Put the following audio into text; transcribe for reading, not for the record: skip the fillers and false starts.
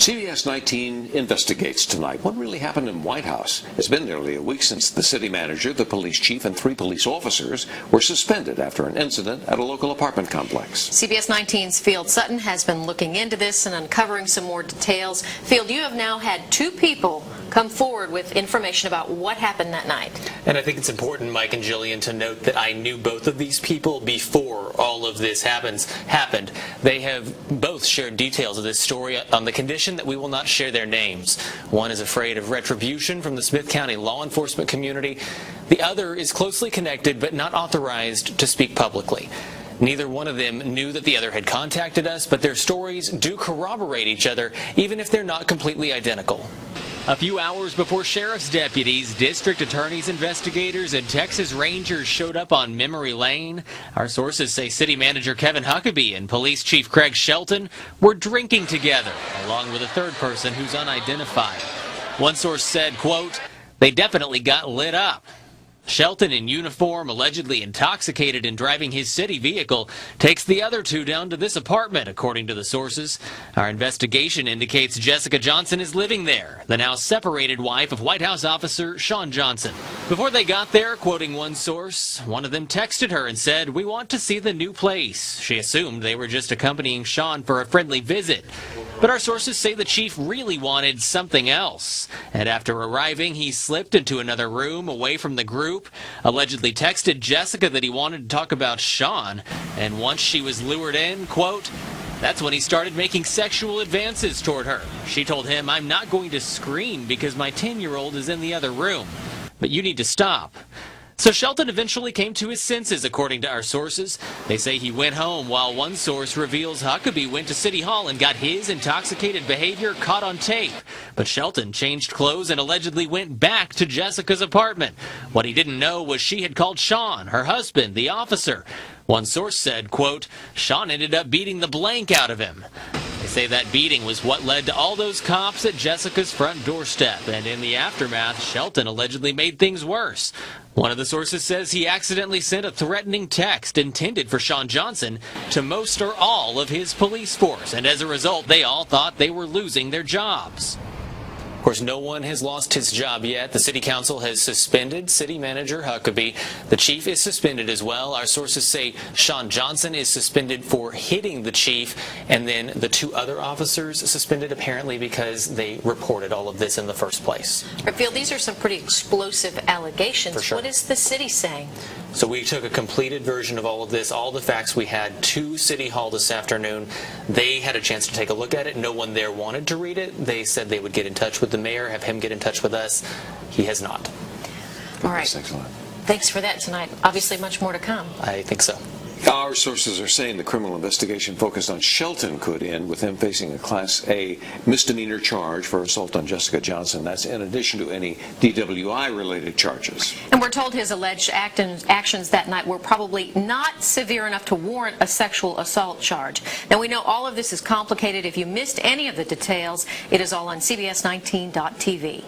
CBS 19 investigates tonight what really happened in Whitehouse. It's been nearly a week since the city manager, the police chief, and 3 police officers were suspended after an incident at a local apartment complex. CBS 19's Field Sutton has been looking into this and uncovering some more details. Field, you have now had 2 people come forward with information about what happened that night. And I think it's important, Mike and Jillian, to note that I knew both of these people before all of this happened. They have both shared details of this story on the condition that we will not share their names. One is afraid of retribution from the Smith County law enforcement community. The other is closely connected but not authorized to speak publicly. Neither one of them knew that the other had contacted us, but their stories do corroborate each other, even if they're not completely identical. A few hours before sheriff's deputies, district attorneys, investigators, and Texas Rangers showed up on Memory Lane, our sources say City Manager Kevin Huckabee and Police Chief Craig Shelton were drinking together, along with a third person who's unidentified. One source said, quote, "They definitely got lit up." Shelton, in uniform, allegedly intoxicated and driving his city vehicle, takes the other 2 down to this apartment, according to the sources. Our investigation indicates Jessica Johnson is living there, the now separated wife of Whitehouse officer Sean Johnson. Before they got there, quoting one source, one of them texted her and said, "We want to see the new place." She assumed they were just accompanying Sean for a friendly visit. But our sources say the chief really wanted something else. And after arriving, he slipped into another room away from the group, allegedly texted Jessica that he wanted to talk about Sean, and once she was lured in, quote, that's when he started making sexual advances toward her. She told him, "I'm not going to scream because my 10-year-old is in the other room, but you need to stop." So Shelton eventually came to his senses, according to our sources. They say he went home, while one source reveals Huckabee went to City Hall and got his intoxicated behavior caught on tape. But Shelton changed clothes and allegedly went back to Jessica's apartment. What he didn't know was she had called Sean, her husband, the officer. One source said, quote, "Sean ended up beating the blank out of him." They say that beating was what led to all those cops at Jessica's front doorstep, and in the aftermath, Shelton allegedly made things worse. One of the sources says he accidentally sent a threatening text intended for Sean Johnson to most or all of his police force, and as a result, they all thought they were losing their jobs. Of course, no one has lost his job yet. The city council has suspended City Manager Huckabee. The chief is suspended as well. Our sources say Sean Johnson is suspended for hitting the chief, and then the 2 other officers suspended apparently because they reported all of this in the first place. Field, these are some pretty explosive allegations. For sure. What is the city saying? So we took a completed version of all of this, all the facts we had, to City Hall this afternoon. They had a chance to take a look at it. No one there wanted to read it. They said they would get in touch with the mayor, have him get in touch with us. He has not. All right. That's excellent. Thanks for that tonight. Obviously much more to come. I think so. Our sources are saying the criminal investigation focused on Shelton could end with him facing a Class A misdemeanor charge for assault on Jessica Johnson. That's in addition to any DWI-related charges. And we're told his alleged actions that night were probably not severe enough to warrant a sexual assault charge. Now, we know all of this is complicated. If you missed any of the details, it is all on CBS19.tv.